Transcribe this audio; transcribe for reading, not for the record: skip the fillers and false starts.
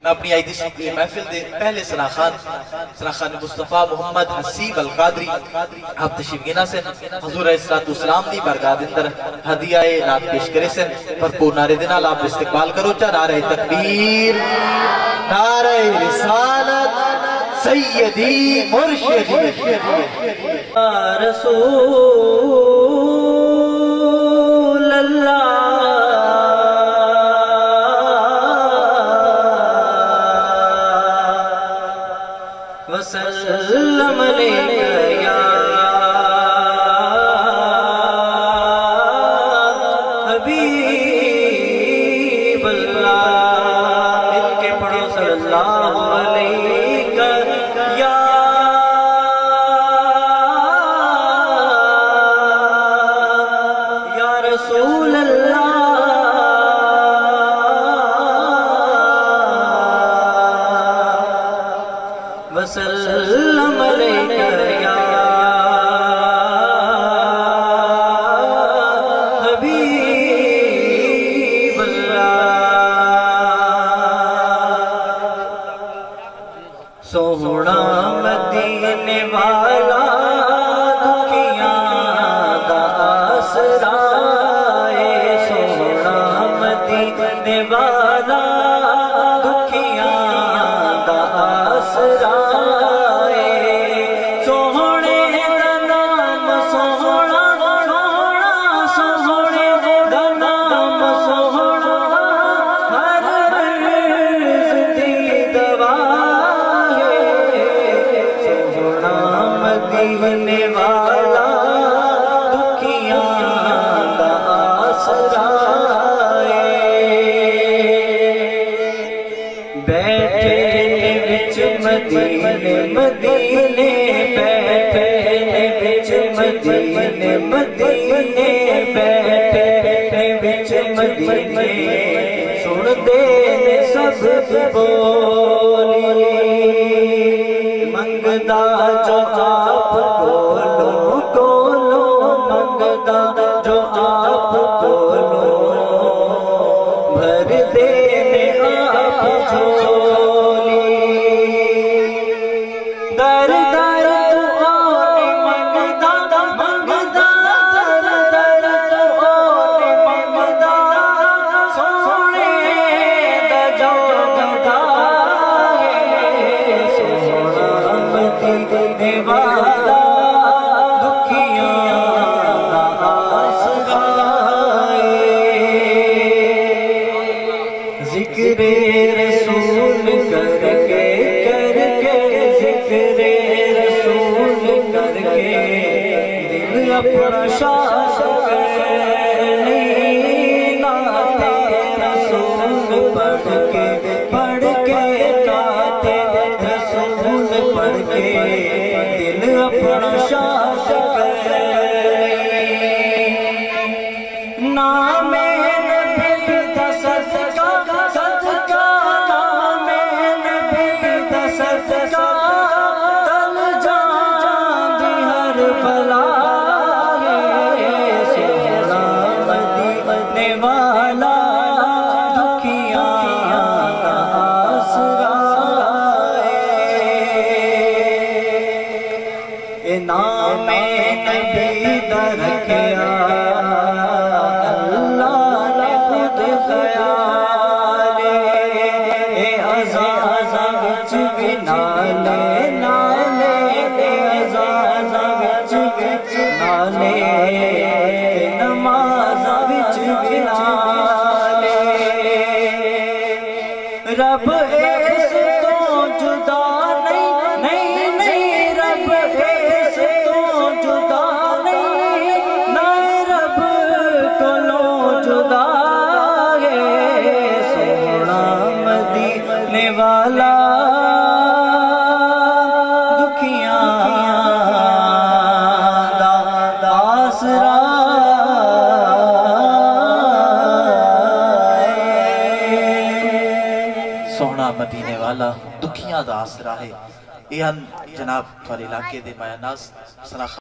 میں اپنی آئی دی محفل دے پہلے سناخان مصطفیٰ محمد حسیب القادری آپ تشریف گنا سے حضور علیہ السلام دی برگاہ اندر ہدیہ نات پیش کرے سے بھرپور نعرے دے نال آپ استقبال کرو چا نعرہ تکبیر، نعرہ رسالت، سیدی مرشدی یا رسول اللہ وسلم علیہ یا حبیب اللہ، ان کے پڑھو صلی اللہ علیہ یا رسول اللہ وسلم علیہ یا حبیب اللہ، سونا مدینے والا دکھیاں دا آسرا ہے، سونا مدینے والا دکھیاں دا آسرا مدینے والا دکھیاں دا آسرا بیٹھے وچ مدینے مدینے بیٹھے وچ مدینے مدینے بیٹھے وچ مدینے سن دے سب بولی منگدا جو آپ کولو کولو منگدا جو آپ کولو بھر دے آپ جھولی در در دعانے منگدا منگدا در در دعانے منگدا سونے دا جو گدا مدینے والا دکھیاں دا آسرا ذکر رسول کر کے ذکر رسول کر کے دل اپنا شاد کرنے نعت رسول پڑھ کے نعت رسول پڑھ کے دل اپنا شاد کرنے نام نبی دا صدقہ صدقہ نام نبی دا صدقہ تل جان دی ہر بلا سونا مدینے والا دکھیاں دا آسرا نام نبی دا رکھیا اللہ نے خود خیال ازازہ وچ بھی نالے نالے ازازہ وچ نالے نمازہ وچ بھی نالے رب اس تو جدا نہیں نہیں رب اس تو جدا نہیں رب کولو جدا ہے سونا مدینے والا دکھیاں دا آسرا سونا مدینے والا دکھیاں دا آسرا ہے۔ یہ جناب تھوڑے علاقے دے مایا ناز